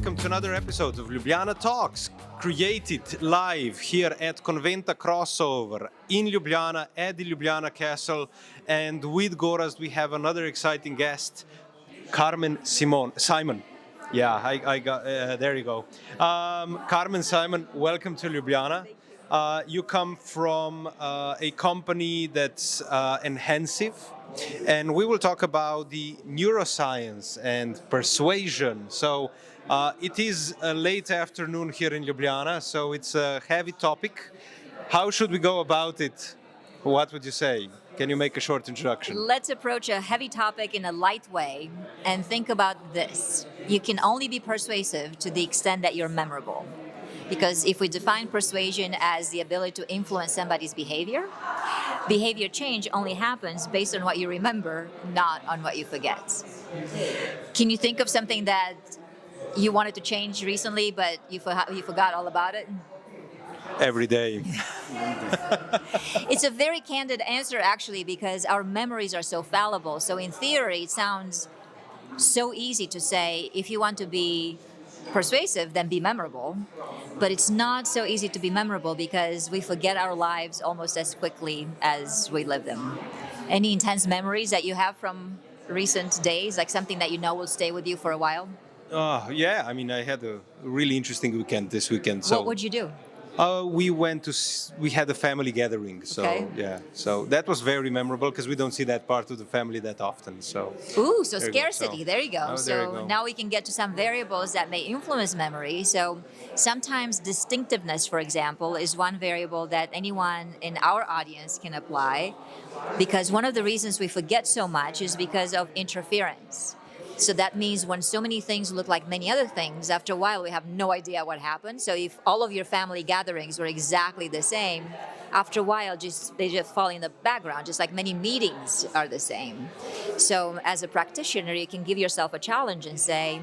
welcome to another episode of Ljubljana Talks, created live here at Conventa Crossover in Ljubljana at the Ljubljana Castle. And with Gorazd, we have another exciting guest, Carmen Simon. Yeah, I got, there you go. Carmen Simon, welcome to Ljubljana. You come from a company that's enhancive, and we will talk about the neuroscience and persuasion. So it is a late afternoon here in Ljubljana, so it's a heavy topic. How should we go about it? What would you say? Can you make a short introduction? Let's approach a heavy topic in a light way and think about this. You can only be persuasive to the extent that you're memorable. Because if we define persuasion as the ability to influence somebody's behavior change only happens based on what you remember, not on what you forget. Can you think of something that you wanted to change recently, but you forgot all about it? Every day. It's a very candid answer, actually, because our memories are so fallible. So in theory, it sounds so easy to say, if you want to be persuasive, then be memorable. But it's not so easy to be memorable because we forget our lives almost as quickly as we live them. Any intense memories that you have from recent days, like something that you know will stay with you for a while? Yeah, I mean, I had a really interesting weekend this weekend. So what would you do? We had a family gathering, so okay. Yeah, so that was very memorable because we don't see that part of the family that often. So Scarcity. There you go. Now we can get to some variables that may influence memory. So sometimes distinctiveness, for example, is one variable that anyone in our audience can apply, because one of the reasons we forget so much is because of interference. So that means when so many things look like many other things, after a while we have no idea what happened. So if all of your family gatherings were exactly the same, after a while they just fall in the background, just like many meetings are the same. So as a practitioner, you can give yourself a challenge and say,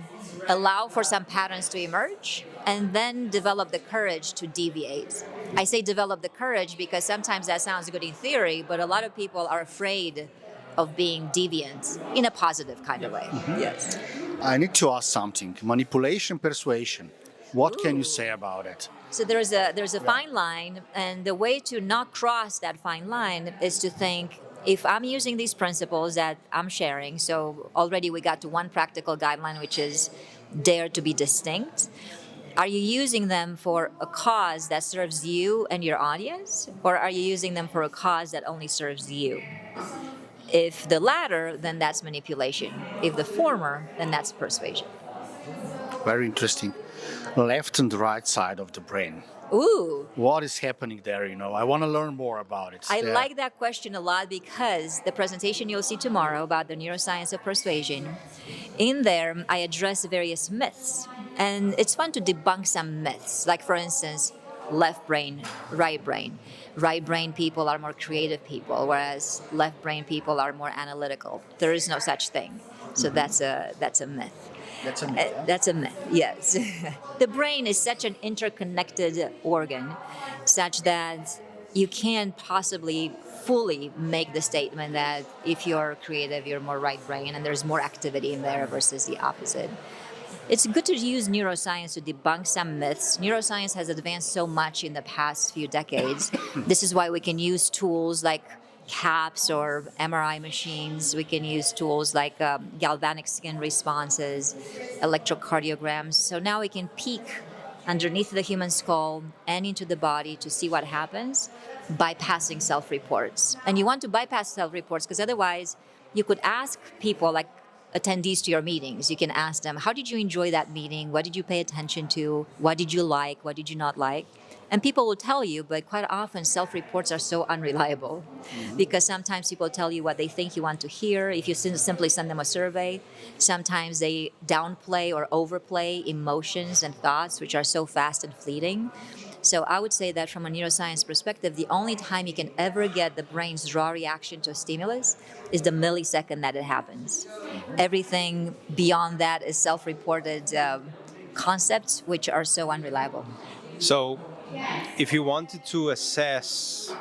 allow for some patterns to emerge, and then develop the courage to deviate. I say develop the courage because sometimes that sounds good in theory, but a lot of people are afraid of being deviant in a positive kind of way. Mm-hmm. Yes. I need to ask something. Manipulation, persuasion. What can you say about it? So there's a fine line, and the way to not cross that fine line is to think, if I'm using these principles that I'm sharing, so already we got to one practical guideline, which is dare to be distinct. Are you using them for a cause that serves you and your audience, or are you using them for a cause that only serves you? If the latter, then that's manipulation. If the former, then that's persuasion. Very interesting. Left and right side of the brain. Ooh. What is happening there? I want to learn more about it. I like that question a lot because the presentation you'll see tomorrow about the neuroscience of persuasion, in there I address various myths. And it's fun to debunk some myths. Like, for instance, left brain, right brain. Right brain people are more creative people, whereas left brain people are more analytical. There is no such thing. So that's a myth. That's a myth. Yeah? That's a myth, yes. The brain is such an interconnected organ, such that you can't possibly fully make the statement that if you're creative, you're more right brain, and there's more activity in there versus the opposite. It's good to use neuroscience to debunk some myths. Neuroscience has advanced so much in the past few decades. This is why we can use tools like CAPS or MRI machines. We can use tools like galvanic skin responses, electrocardiograms. So now we can peek underneath the human skull and into the body to see what happens, bypassing self-reports. And you want to bypass self-reports because otherwise you could ask people, like attendees to your meetings, you can ask them, how did you enjoy that meeting? What did you pay attention to? What did you like? What did you not like? And people will tell you, but quite often self-reports are so unreliable because sometimes people tell you what they think you want to hear. If you simply send them a survey, sometimes they downplay or overplay emotions and thoughts, which are so fast and fleeting. So I would say that from a neuroscience perspective, the only time you can ever get the brain's raw reaction to a stimulus is the millisecond that it happens. Everything beyond that is self-reported concepts, which are so unreliable. So if you wanted to assess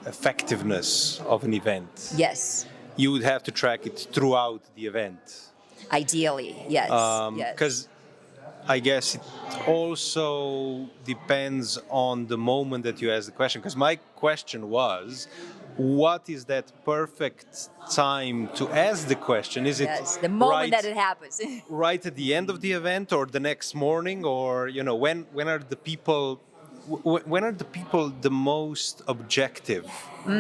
effectiveness of an event, yes, you would have to track it throughout the event. Ideally, yes. Because I guess it also depends on the moment that you ask the question. Because my question was, what is that perfect time to ask the question? Is it Yes, the moment right, that it happens. right at the end of the event, or the next morning, or when are the people when are the people the most objective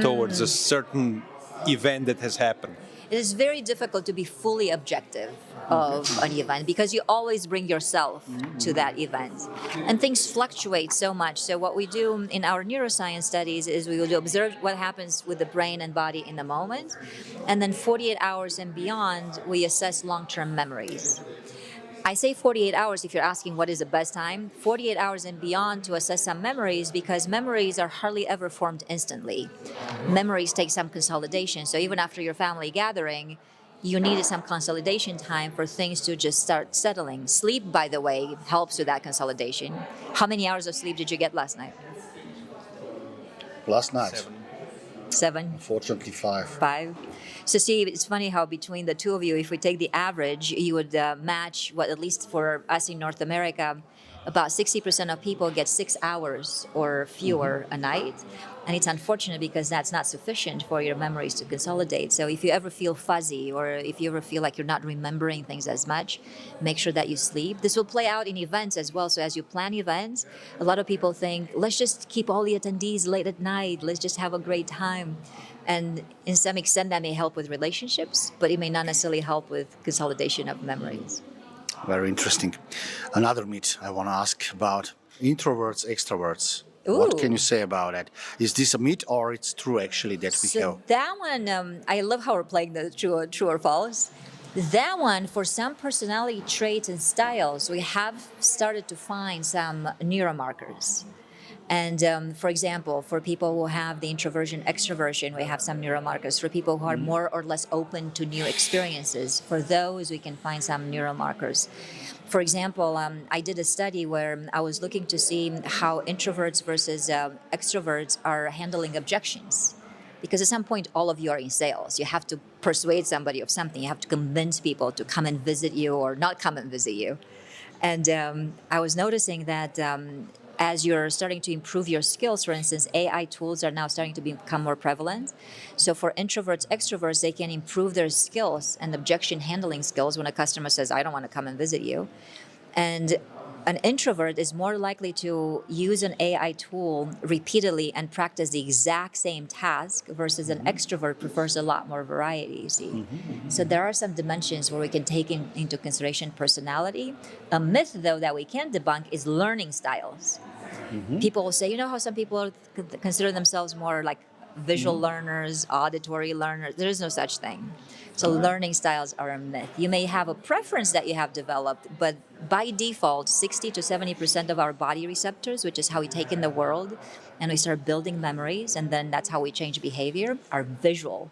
towards a certain event that has happened? It is very difficult to be fully objective of an event because you always bring yourself to that event. And things fluctuate so much. So what we do in our neuroscience studies is we will observe what happens with the brain and body in the moment. And then 48 hours and beyond, we assess long-term memories. I say 48 hours if you're asking what is the best time. 48 hours and beyond to assess some memories because memories are hardly ever formed instantly. Memories take some consolidation. So even after your family gathering, you needed some consolidation time for things to just start settling. Sleep, by the way, helps with that consolidation. How many hours of sleep did you get last night? Last night, 7? unfortunately, 5. 5? So see, it's funny how between the two of you, if we take the average, you would match what, at least for us in North America, about 60% of people get 6 hours or fewer a night. And it's unfortunate because that's not sufficient for your memories to consolidate. So if you ever feel fuzzy or if you ever feel like you're not remembering things as much, make sure that you sleep. This will play out in events as well. So as you plan events, a lot of people think, let's just keep all the attendees late at night. Let's just have a great time. And in some extent, that may help with relationships, but it may not necessarily help with consolidation of memories. Very interesting. Another myth I want to ask about introverts, extroverts. Ooh. What can you say about that? Is this a myth or it's true actually that we So have? that one, I love how we're playing the true or false. That one, for some personality traits and styles, we have started to find some neuromarkers. And for example, for people who have the introversion, extroversion, we have some neuromarkers. For people who are more or less open to new experiences, for those we can find some neuromarkers. For example, I did a study where I was looking to see how introverts versus extroverts are handling objections. Because at some point, all of you are in sales. You have to persuade somebody of something. You have to convince people to come and visit you or not come and visit you. And I was noticing that as you're starting to improve your skills, for instance, AI tools are now starting to become more prevalent. So for introverts, extroverts, they can improve their skills and objection handling skills when a customer says, I don't want to come and visit you. And an introvert is more likely to use an AI tool repeatedly and practice the exact same task versus an extrovert prefers a lot more variety, you see. So there are some dimensions where we can take into consideration personality. A myth, though, that we can debunk is learning styles. People will say, you know how some people consider themselves more like visual learners, auditory learners. There is no such thing. So learning styles are a myth. You may have a preference that you have developed, but by default, 60 to 70% of our body receptors, which is how we take in the world, and we start building memories, and then that's how we change behavior, are visual.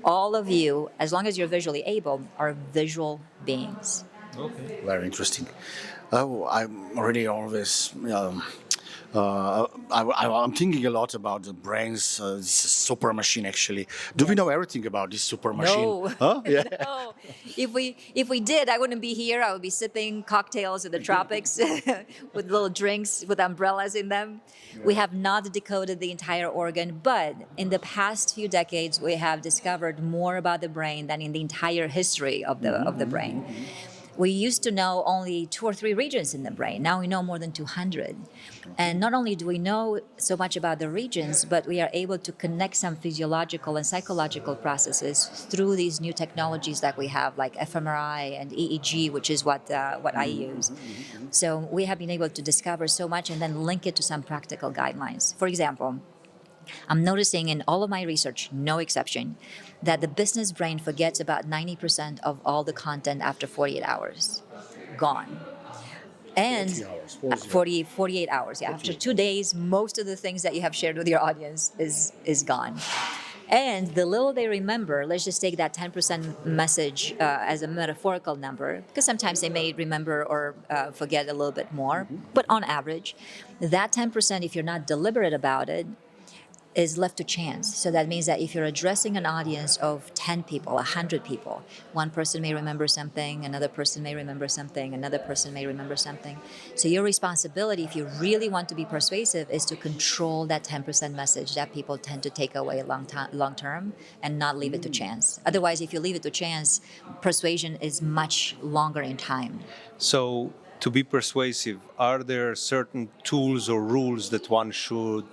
All of you, as long as you're visually able, are visual beings. Okay. Very interesting. I'm really always. I'm thinking a lot about the brain's this super machine. Actually, do we know everything about this super machine? No. Huh? Yeah. No. If we did, I wouldn't be here. I would be sipping cocktails in the tropics with little drinks with umbrellas in them. We have not decoded the entire organ, but in the past few decades, we have discovered more about the brain than in the entire history of the brain. We used to know only 2 or 3 regions in the brain. Now we know more than 200. And not only do we know so much about the regions, but we are able to connect some physiological and psychological processes through these new technologies that we have, like fMRI and EEG, which is what I use. So we have been able to discover so much and then link it to some practical guidelines. For example, I'm noticing in all of my research, no exception, that the business brain forgets about 90% of all the content after 48 hours. Gone. And 48 hours, yeah. After 2 days, most of the things that you have shared with your audience is gone. And the little they remember, let's just take that 10% message as a metaphorical number, because sometimes they may remember or forget a little bit more. But on average, that 10%, if you're not deliberate about it, is left to chance. So that means that if you're addressing an audience of 10 people, 100 people, one person may remember something, another person may remember something, another person may remember something. So your responsibility, if you really want to be persuasive, is to control that 10% message that people tend to take away long term and not leave it to chance. Otherwise, if you leave it to chance, persuasion is much longer in time. So, to be persuasive, are there certain tools or rules that one should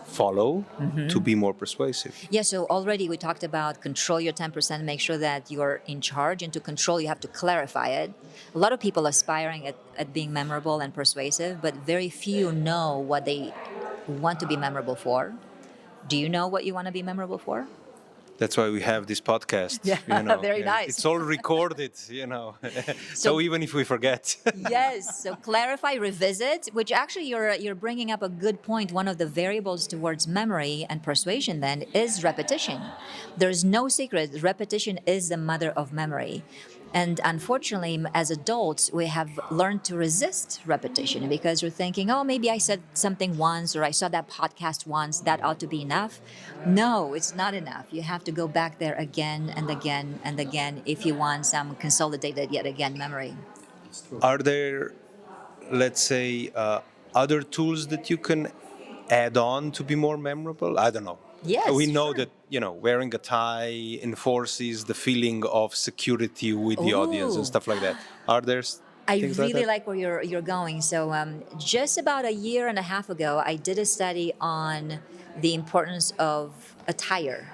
follow to be more persuasive? Yeah, so already we talked about control your 10%, make sure that you're in charge. And to control, you have to clarify it. A lot of people aspiring at being memorable and persuasive, but very few know what they want to be memorable for. Do you know what you want to be memorable for? That's why we have this podcast. Yeah, very nice. It's all recorded, so even if we forget. Yes, so clarify, revisit, which actually you're bringing up a good point. One of the variables towards memory and persuasion then is repetition. There's no secret, repetition is the mother of memory. And unfortunately, as adults, we have learned to resist repetition because we're thinking, oh, maybe I said something once or I saw that podcast once, that ought to be enough. No, it's not enough. You have to go back there again and again and again if you want some consolidated yet again memory. Are there, let's say, other tools that you can add on to be more memorable? I don't know. Yes, we know sure. that wearing a tie enforces the feeling of security with the audience and stuff like that. Are there I things really like like where you're going. So just about a year and a half ago, I did a study on the importance of attire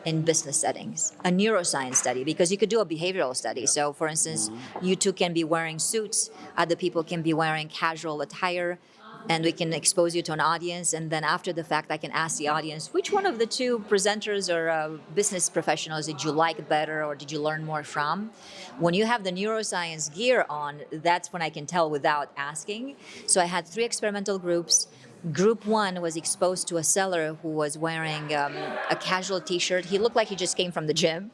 in business settings, a neuroscience study, because you could do a behavioral study. So for instance, you two can be wearing suits, other people can be wearing casual attire, and we can expose you to an audience, and then after the fact I can ask the audience, which one of the two presenters or business professionals did you like better or did you learn more from? When you have the neuroscience gear on, that's when I can tell without asking. So I had 3 experimental groups. Group 1 was exposed to a seller who was wearing a casual t-shirt. He looked like he just came from the gym.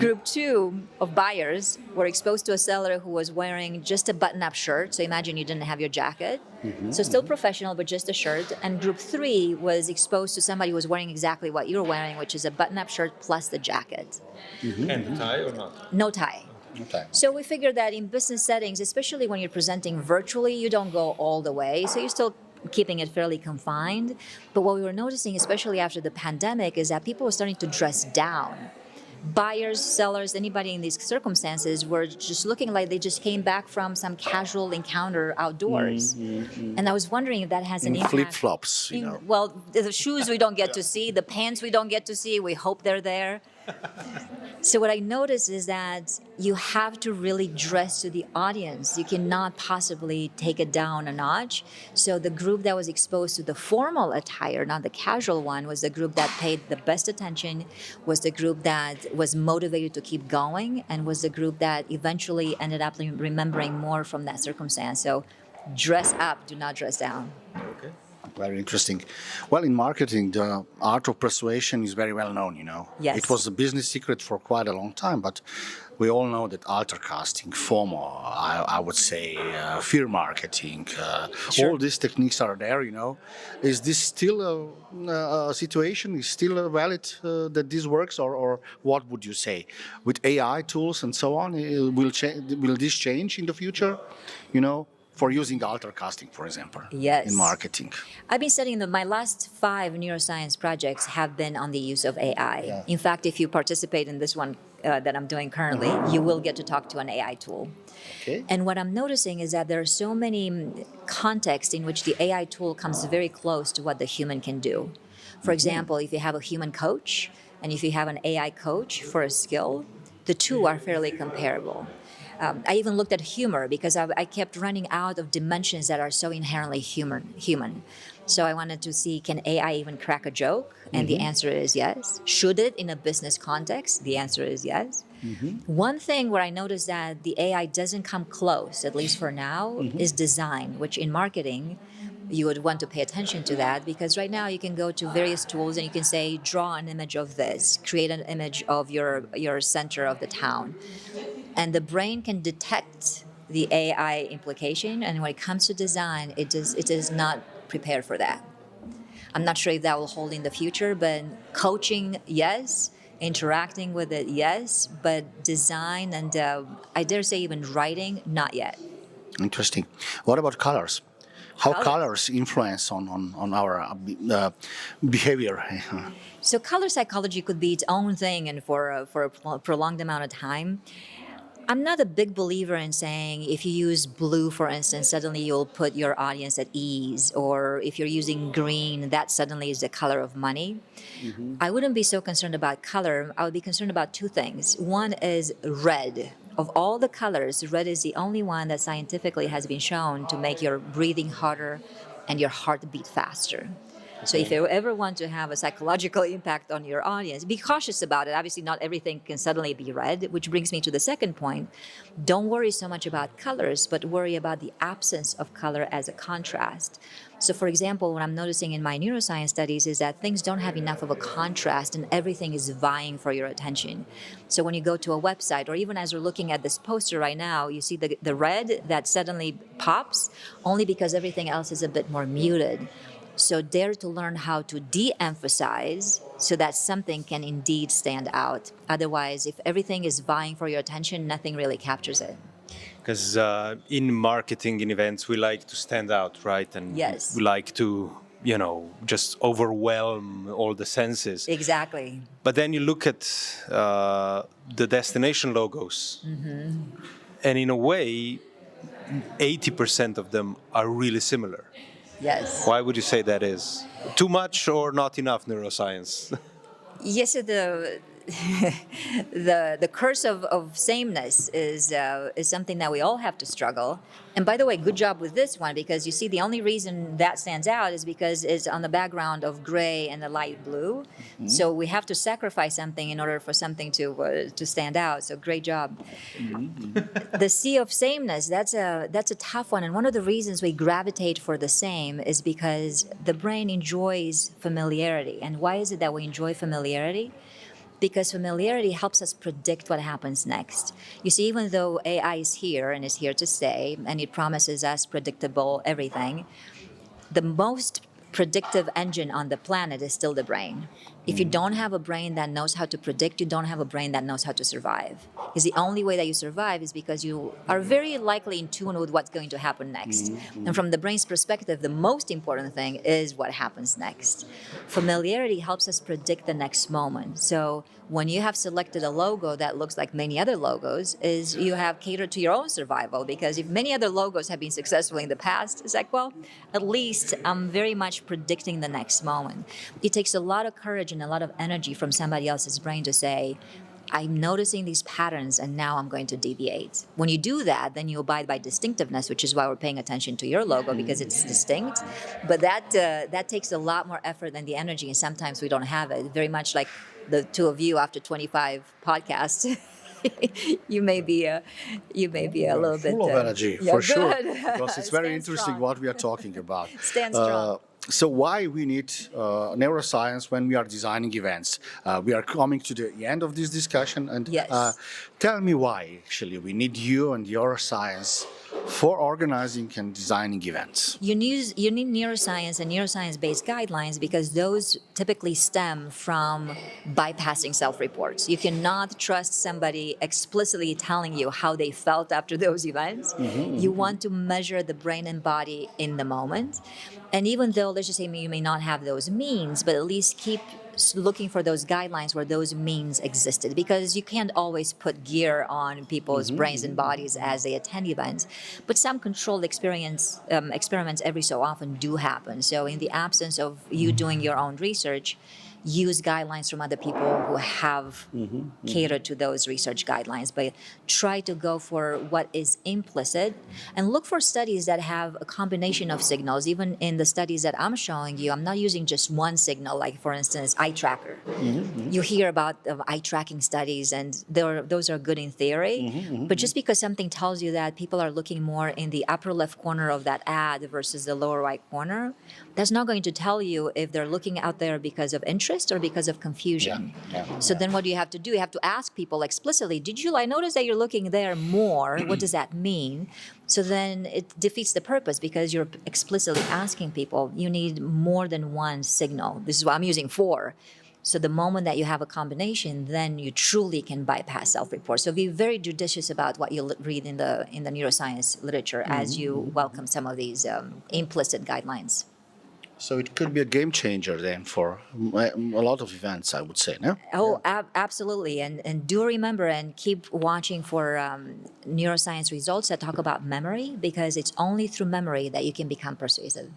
Group 2 of buyers were exposed to a seller who was wearing just a button-up shirt. So imagine you didn't have your jacket. So still professional, but just a shirt. And group 3 was exposed to somebody who was wearing exactly what you're wearing, which is a button-up shirt plus the jacket. And tie or not? No tie. Okay. So we figured that in business settings, especially when you're presenting virtually, you don't go all the way. So you're still keeping it fairly confined. But what we were noticing, especially after the pandemic, is that people were starting to dress down. Buyers, sellers, anybody in these circumstances were just looking like they just came back from some casual encounter outdoors. And I was wondering if that has an impact. Flip-flops, Well, the shoes we don't get to see, the pants we don't get to see, we hope they're there. So what I noticed is that you have to really dress to the audience. You cannot possibly take it down a notch. So the group that was exposed to the formal attire, not the casual one, was the group that paid the best attention, was the group that was motivated to keep going, and was the group that eventually ended up remembering more from that circumstance. So dress up, do not dress down. Okay. Very interesting. Well, in marketing, the art of persuasion is very well known, Yes. It was a business secret for quite a long time, but we all know that alter casting, FOMO, I would say, fear marketing, Sure. all these techniques are there, Is this still a situation? Is still valid that this works, or what would you say? With AI tools and so on, will this change in the future, for using alter casting, for example, Yes. in marketing? I've been studying my last 5 neuroscience projects have been on the use of AI. Yeah. In fact, if you participate in this one that I'm doing currently, you will get to talk to an AI tool. Okay. And what I'm noticing is that there are so many contexts in which the AI tool comes very close to what the human can do. For example, if you have a human coach and if you have an AI coach for a skill, the two are fairly comparable. I even looked at humor because I kept running out of dimensions that are so inherently human. So I wanted to see, can AI even crack a joke? And the answer is yes. Should it in a business context? The answer is yes. One thing where I noticed that the AI doesn't come close, at least for now, is design, which in marketing, you would want to pay attention to that, because right now you can go to various tools and you can say, draw an image of this, create an image of your center of the town. And the brain can detect the AI implication, and when it comes to design, it is not prepared for that. I'm not sure if that will hold in the future, but coaching, yes. Interacting with it, yes. But design and I dare say even writing, not yet. Interesting. What about colors? How Colors. colors influence on our behavior? So color psychology could be its own thing and for a prolonged amount of time. I'm not a big believer in saying if you use blue, for instance, suddenly you'll put your audience at ease, or if you're using green, that suddenly is the color of money. I wouldn't be so concerned about color. I would be concerned about two things. One is red. Of all the colors, red is the only one that scientifically has been shown to make your breathing harder and your heart beat faster. So if you ever want to have a psychological impact on your audience, be cautious about it. Obviously, not everything can suddenly be red, which brings me to the second point. Don't worry so much about colors, but worry about the absence of color as a contrast. So for example, what I'm noticing in my neuroscience studies is that things don't have enough of a contrast and everything is vying for your attention. So when you go to a website, or even as we're looking at this poster right now, you see the red that suddenly pops only because everything else is a bit more muted. So dare to learn how to de-emphasize so that something can indeed stand out. Otherwise, if everything is vying for your attention, nothing really captures it. Because in marketing, in events, we like to stand out, right? And Yes. we like to, just overwhelm all the senses. Exactly. But then you look at the destination logos, and in a way, 80% of them are really similar. Yes. Why would you say that is? Too much or not enough neuroscience? Yes, so the curse of sameness is something that we all have to struggle. And by the way, good job with this one, because you see the only reason that stands out is because it's on the background of gray and the light blue. So we have to sacrifice something in order for something to stand out. So great job. The sea of sameness, that's a tough one. And one of the reasons we gravitate for the same is because the brain enjoys familiarity. And why is it that we enjoy familiarity? Because familiarity helps us predict what happens next. You see, even though AI is here and is here to stay, and it promises us predictable everything, the most predictive engine on the planet is still the brain. If you don't have a brain that knows how to predict, you don't have a brain that knows how to survive. Because the only way that you survive is because you are very likely in tune with what's going to happen next. And from the brain's perspective, the most important thing is what happens next. Familiarity helps us predict the next moment. So when you have selected a logo that looks like many other logos, is you have catered to your own survival. Because if many other logos have been successful in the past, it's like, well, at least I'm very much predicting the next moment. It takes a lot of courage and a lot of energy from somebody else's brain to say, I'm noticing these patterns and now I'm going to deviate. When you do that, then you abide by distinctiveness, which is why we're paying attention to your logo, because it's distinct. But that takes a lot more effort than the energy, and sometimes we don't have it. Very much like the two of you after 25 podcasts. you may be a little bit full of energy, for sure, because it's very Stand interesting strong. what we are talking about. Stand strong. So why we need neuroscience when we are designing events? We are coming to the end of this discussion, and Yes. tell me why actually we need you and your science for organizing and designing events. You need neuroscience and neuroscience-based guidelines because those typically stem from bypassing self-reports. You cannot trust somebody explicitly telling you how they felt after those events. You want to measure the brain and body in the moment. And even though, let's just say you may not have those means, but at least keep looking for those guidelines where those means existed, because you can't always put gear on people's brains and bodies as they attend events. But some controlled experiments every so often do happen. So in the absence of you doing your own research, use guidelines from other people who have catered to those research guidelines, but try to go for what is implicit and look for studies that have a combination of signals. Even in the studies that I'm showing you, I'm not using just one signal, like for instance, eye tracker. You hear about eye tracking studies, and those are good in theory, but just because something tells you that people are looking more in the upper left corner of that ad versus the lower right corner, that's not going to tell you if they're looking out there because of interest interest or because of confusion. Yeah. So then what do you have to do? You have to ask people explicitly, I noticed that you're looking there more. What does that mean? So then it defeats the purpose because you're explicitly asking people. You need more than one signal. This is why I'm using 4. So the moment that you have a combination, then you truly can bypass self-report. So be very judicious about what you read in the neuroscience literature as you welcome some of these implicit guidelines. So it could be a game changer then for a lot of events, I would say, no? Oh, absolutely. And do remember and keep watching for neuroscience results that talk about memory, because it's only through memory that you can become persuasive.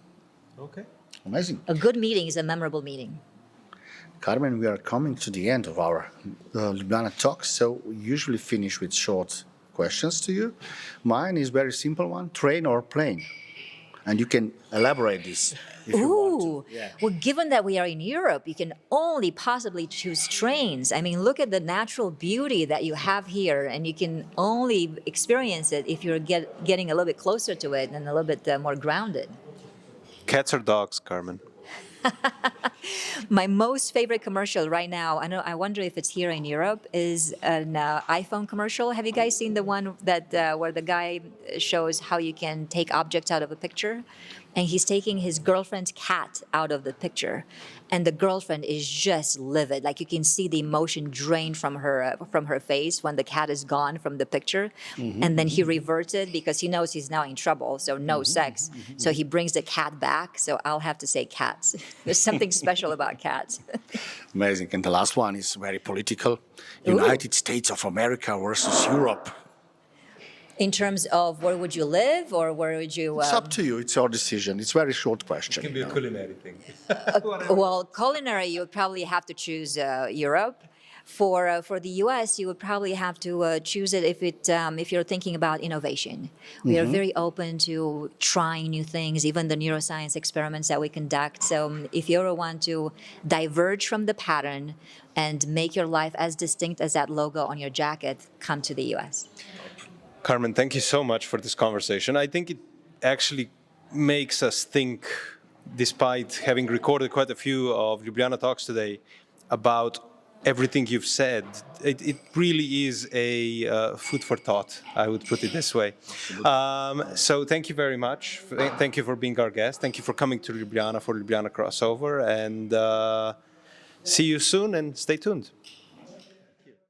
Okay. Amazing. A good meeting is a memorable meeting. Carmen, we are coming to the end of our Ljubljana Talks, so we usually finish with short questions to you. Mine is very simple one, train or plane? And you can elaborate this if you want to. Yeah. Well, given that we are in Europe, you can only possibly choose trains. I mean, look at the natural beauty that you have here, and you can only experience it if you're getting a little bit closer to it and a little bit more grounded. Cats or dogs, Carmen? My most favorite commercial right now, I wonder if it's here in Europe, is an iPhone commercial. Have you guys seen the one that where the guy shows how you can take objects out of a picture? And he's taking his girlfriend's cat out of the picture. And the girlfriend is just livid. Like, you can see the emotion drain from her face when the cat is gone from the picture. Mm-hmm. And then he reverts it because he knows he's now in trouble, so no sex. Mm-hmm. So he brings the cat back. So I'll have to say cats. There's something special about cats. Amazing. And the last one is very political. United States of America versus Europe. In terms of where would you live, or where would you... It's up to you. It's your decision. It's a very short question. It can be a culinary thing. Well, culinary, you would probably have to choose Europe. For the U.S., you would probably have to choose it if you're thinking about innovation. We are very open to trying new things, even the neuroscience experiments that we conduct. So if you ever want to diverge from the pattern and make your life as distinct as that logo on your jacket, come to the U.S. Carmen, thank you so much for this conversation. I think it actually makes us think, despite having recorded quite a few of Ljubljana Talks today, about everything you've said. It really is a food for thought, I would put it this way. So thank you very much. Thank you for being our guest. Thank you for coming to Ljubljana for Ljubljana Crossover. And see you soon, and stay tuned.